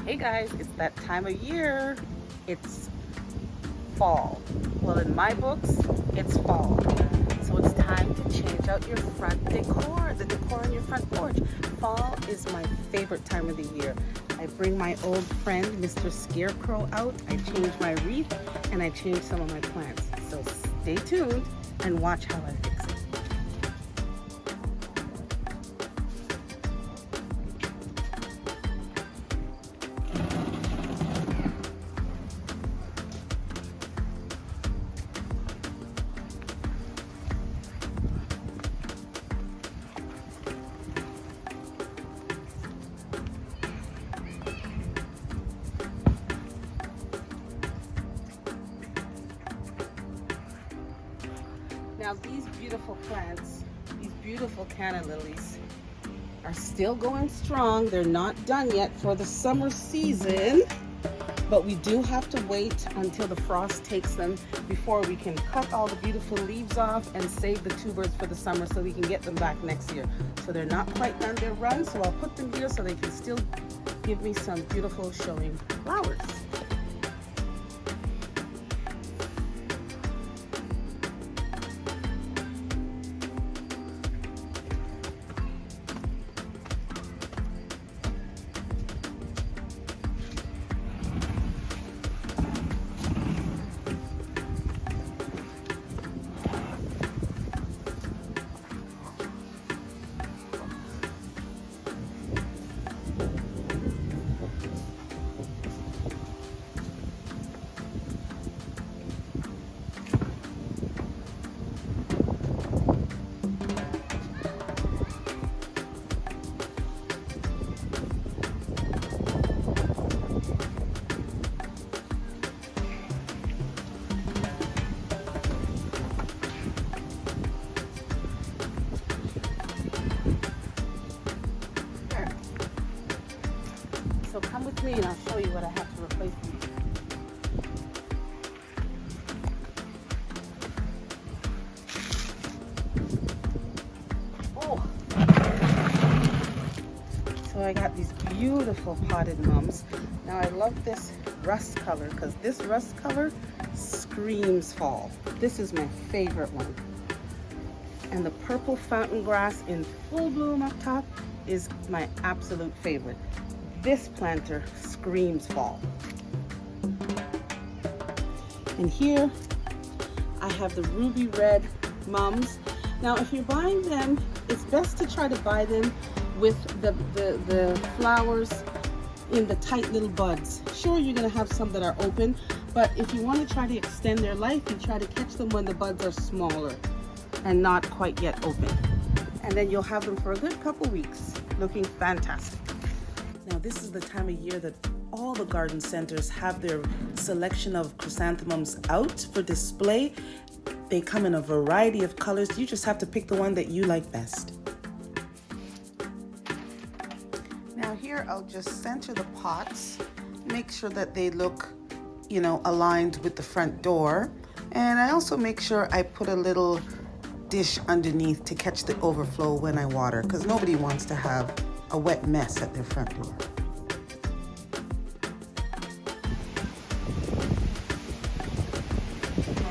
Hey guys, it's that time of year. It's fall. Well, in my books, it's fall. So it's time to change out your front decor, the decor on your front porch. Fall is my favorite time of the year. I bring my old friend, Mr. Scarecrow, out. I change my wreath and I change some of my plants. So stay tuned and watch how I fix it. Now these beautiful plants, these beautiful canna lilies are still going strong. They're not done yet for the summer season, but we do have to wait until the frost takes them before we can cut all the beautiful leaves off and save the tubers for the summer so we can get them back next year. So they're not quite done their run, so I'll put them here so they can still give me some beautiful showing flowers. So come with me and I'll show you what I have to replace them. Oh! So I got these beautiful potted mums. Now I love this rust color because this rust color screams fall. This is my favorite one. And the purple fountain grass in full bloom up top is my absolute favorite. This planter screams fall. And here I have the ruby red mums. Now if you're buying them, it's best to try to buy them with the flowers in the tight little buds. Sure, you're gonna have some that are open, but if you want to try to extend their life, you try to catch them when the buds are smaller and not quite yet open. And then you'll have them for a good couple weeks, looking fantastic. Now this is the time of year that all the garden centers have their selection of chrysanthemums out for display. They come in a variety of colors. You just have to pick the one that you like best. Now here I'll just center the pots, make sure that they look, aligned with the front door. And I also make sure I put a little dish underneath to catch the overflow when I water, because nobody wants to have a wet mess at their front door.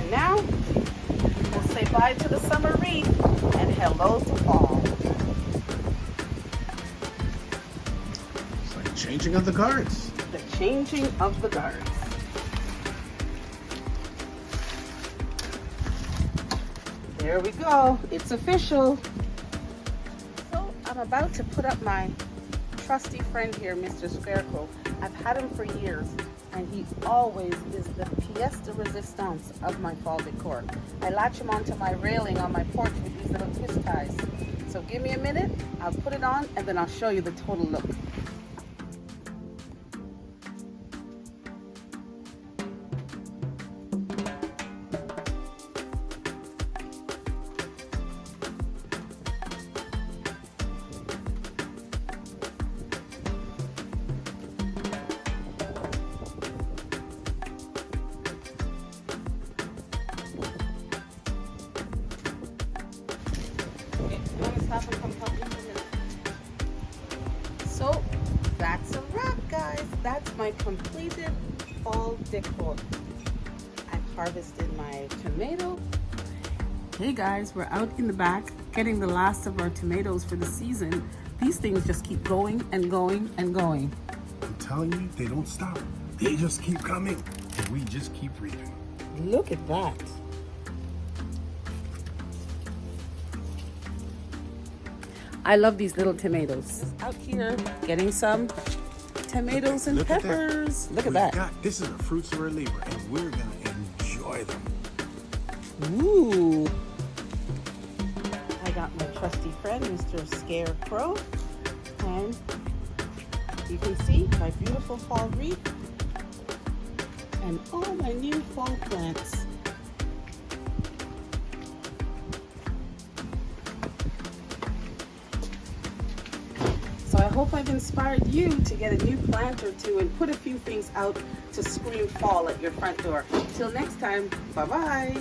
And now, we'll say bye to the summer wreath and hello to fall. It's like changing of the guards. The changing of the guards. There we go, it's official. I'm about to put up my trusty friend here, Mr. Scarecrow. I've had him for years, and he always is the pièce de résistance of my fall decor. I latch him onto my railing on my porch with these little twist ties. So give me a minute, I'll put it on, and then I'll show you the total look. So that's a wrap. guys, that's my completed fall decor. I've harvested my tomato. Hey guys, we're out in the back getting the last of our tomatoes for the season. These things just keep going and going and going. I'm telling you, they don't stop. They just keep coming. And we just keep reaping. Look at that. I love these little tomatoes. Out here getting some tomatoes and peppers. Look at that. This is the fruits of our labor, and we're going to enjoy them. Ooh. I got my trusty friend, Mr. Scarecrow. And you can see my beautiful fall wreath and all my new fall plants. So I hope I've inspired you to get a new plant or two and put a few things out to scream fall at your front door. Till next time, bye-bye.